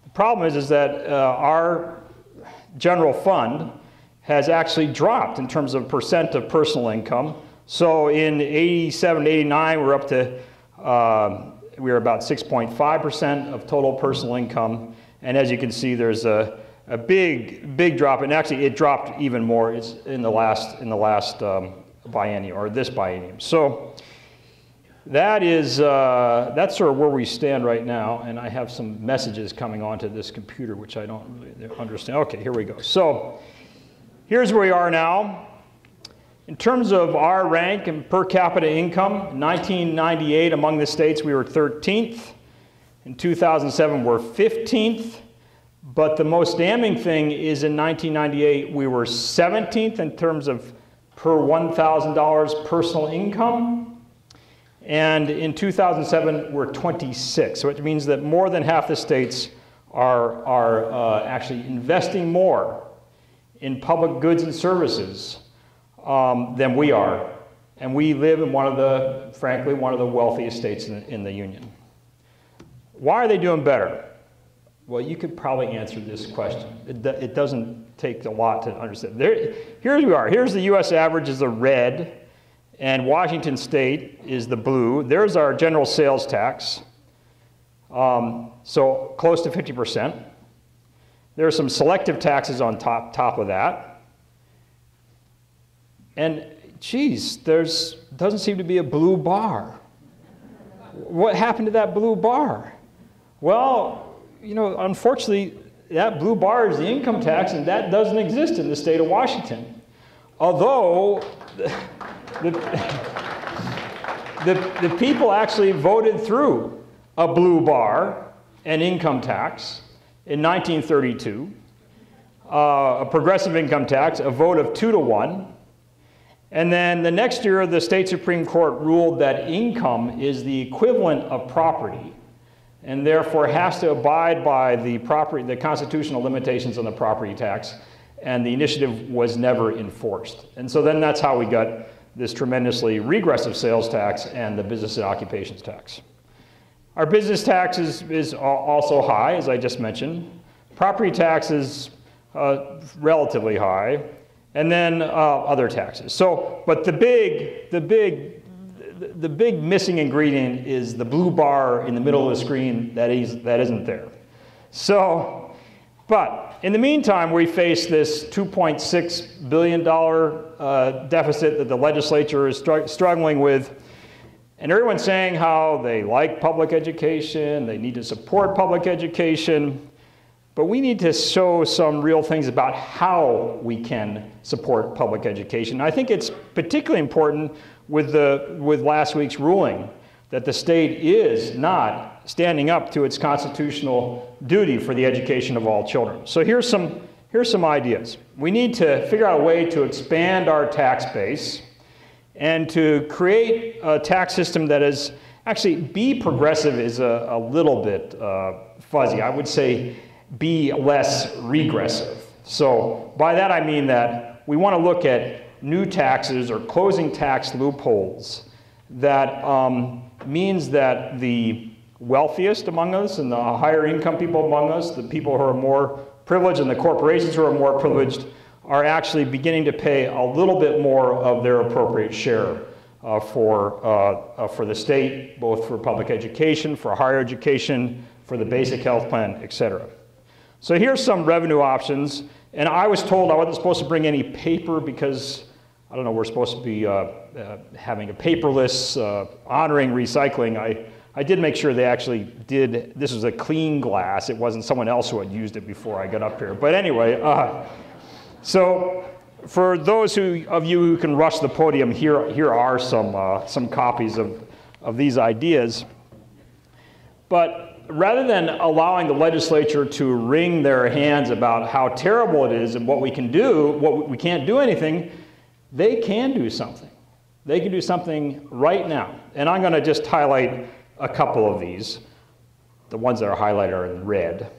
The problem is that our general fund has actually dropped in terms of percent of personal income. So in 87, 89, we're up to, we were about 6.5% of total personal income. And as you can see, there's a big drop, and actually it dropped even more. It's in the last biennium, or this biennium. So that's sort of where we stand right now, and I have some messages coming onto this computer which I don't really understand. Okay, here we go. So here's where we are now. In terms of our rank and per capita income, in 1998 among the states we were 13th. In 2007 we're 15th. But the most damning thing is in 1998 we were 17th in terms of per $1,000 personal income. And in 2007 we're 26th. So it means that more than half the states are actually investing more in public goods and services than we are. And we live in frankly, one of the wealthiest states in the Union. Why are they doing better? Well, you could probably answer this question. It doesn't take a lot to understand. Here's we are. Here's the US average is the red, and Washington State is the blue. There's our general sales tax, so close to 50%. There are some selective taxes on top of that. And geez, doesn't seem to be a blue bar. What happened to that blue bar? Well, you know, unfortunately, that blue bar is the income tax, and that doesn't exist in the state of Washington. Although the people actually voted through a blue bar, an income tax, in 1932, a progressive income tax, a vote of 2-to-1. And then the next year, the state Supreme Court ruled that income is the equivalent of property, and therefore has to abide by the constitutional limitations on the property tax, and the initiative was never enforced. And so then that's how we got this tremendously regressive sales tax and the business and occupations tax. Our business tax is also high, as I just mentioned. Property tax is relatively high, and then other taxes. So, but the big missing ingredient is the blue bar in the middle of the screen that isn't there. So, but in the meantime, we face this $2.6 billion deficit that the legislature is struggling with. And everyone's saying how they like public education, they need to support public education, but we need to show some real things about how we can support public education. I think it's particularly important with last week's ruling that the state is not standing up to its constitutional duty for the education of all children. So here's some ideas. We need to figure out a way to expand our tax base and to create a tax system that is actually, be progressive is a little bit fuzzy. I would say be less regressive. So by that I mean that we want to look at new taxes or closing tax loopholes that means that the wealthiest among us and the higher income people among us, the people who are more privileged and the corporations who are more privileged, are actually beginning to pay a little bit more of their appropriate share for the state, both for public education, for higher education, for the basic health plan, etc. So here's some revenue options. And I was told I wasn't supposed to bring any paper because, I don't know, we're supposed to be having a paperless, honoring recycling. I did make sure they actually did, this was a clean glass. It wasn't someone else who had used it before I got up here. But anyway, so for those of you who can rush the podium, here are some copies of these ideas. But rather than allowing the legislature to wring their hands about how terrible it is and what we can do, we can't do anything, they can do something. They can do something right now. And I'm going to just highlight a couple of these. The ones that are highlighted are in red.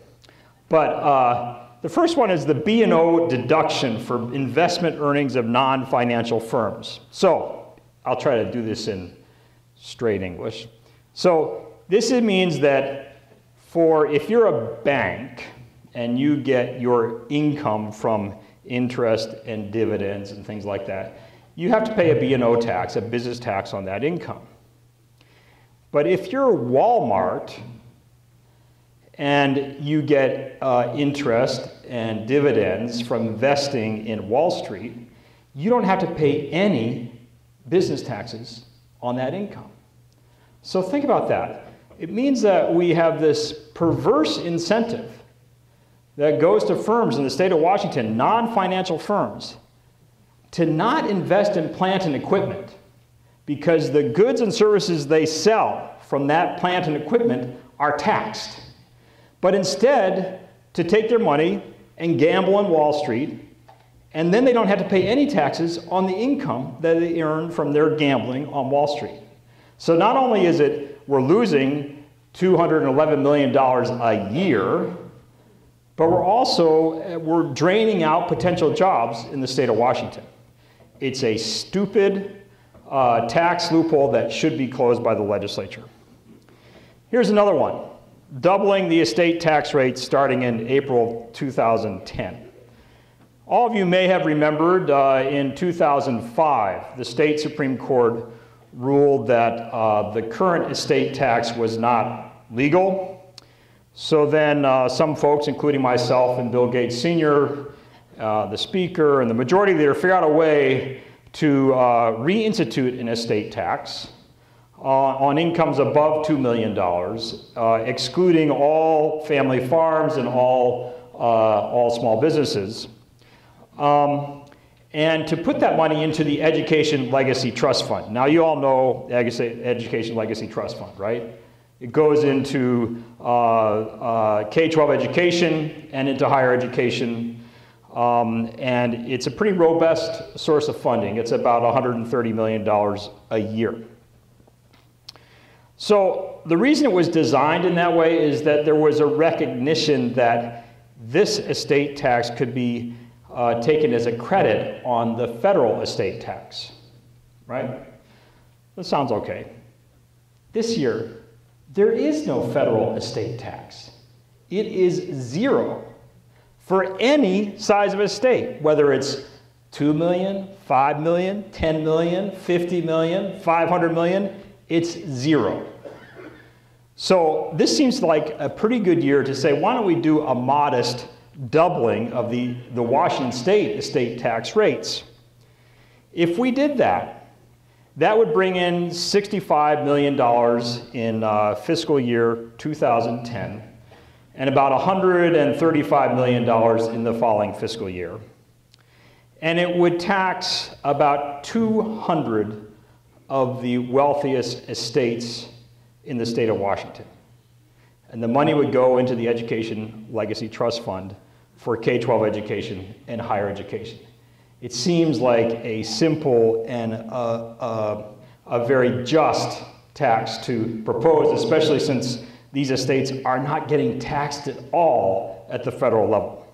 But the first one is the B&O deduction for investment earnings of non-financial firms. So I'll try to do this in straight English. So this means that if you're a bank and you get your income from interest and dividends and things like that, you have to pay a B&O tax, a business tax on that income. But if you're Walmart and you get interest and dividends from investing in Wall Street, you don't have to pay any business taxes on that income. So think about that. It means that we have this perverse incentive that goes to firms in the state of Washington, non-financial firms, to not invest in plant and equipment because the goods and services they sell from that plant and equipment are taxed. But instead, to take their money and gamble on Wall Street, and then they don't have to pay any taxes on the income that they earn from their gambling on Wall Street. So not only is it we're losing $211 million a year, but we're draining out potential jobs in the state of Washington. It's a stupid tax loophole that should be closed by the legislature. Here's another one, doubling the estate tax rate starting in April 2010. All of you may have remembered in 2005, the state Supreme Court ruled that the current estate tax was not legal. So then some folks, including myself and Bill Gates Sr., the Speaker, and the Majority Leader figured out a way to reinstitute an estate tax on incomes above $2 million, excluding all family farms and all small businesses. And to put that money into the Education Legacy Trust Fund. Now you all know Education Legacy Trust Fund, right? It goes into K-12 education and into higher education. And it's a pretty robust source of funding. It's about $130 million a year. So the reason it was designed in that way is that there was a recognition that this estate tax could be taken as a credit on the federal estate tax, right? That sounds okay. This year, there is no federal estate tax. It is zero for any size of estate, whether it's 2 million, 5 million, 10 million, 50 million, 500 million, it's zero. So this seems like a pretty good year to say, why don't we do a modest doubling of the Washington state estate tax rates? If we did that, that would bring in $65 million in fiscal year 2010 and about $135 million in the following fiscal year. And it would tax about 200 of the wealthiest estates in the state of Washington. And the money would go into the Education Legacy Trust Fund for K-12 education and higher education. It seems like a simple and a very just tax to propose, especially since these estates are not getting taxed at all at the federal level.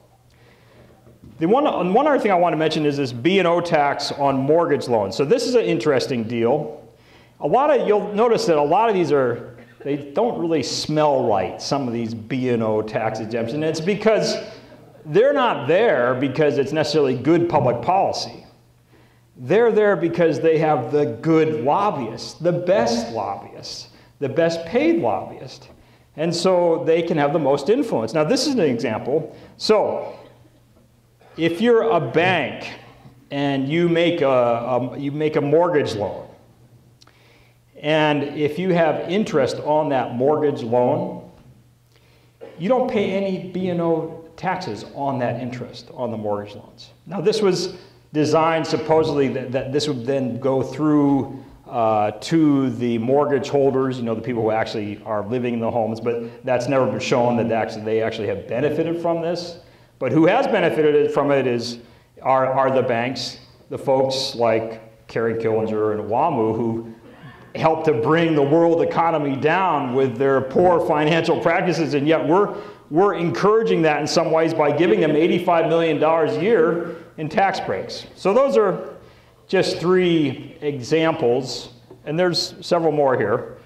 One other thing I want to mention is this B&O tax on mortgage loans. So this is an interesting deal. You'll notice that a lot of these they don't really smell right, some of these B&O tax exemptions. And it's because they're not there because it's necessarily good public policy. They're there because they have the good lobbyists, the best paid lobbyists. And so they can have the most influence. Now this is an example. So if you're a bank and you make a mortgage loan, and if you have interest on that mortgage loan, you don't pay any B&O taxes on that interest on the mortgage loans. Now this was designed supposedly that this would then go through to the mortgage holders, the people who actually are living in the homes, but that's never been shown that they actually have benefited from this. But who has benefited from it are the banks, the folks like Karen Killinger and WAMU who helped to bring the world economy down with their poor financial practices, and yet we're encouraging that in some ways by giving them $85 million a year in tax breaks. So those are just 3 examples, and there's several more here.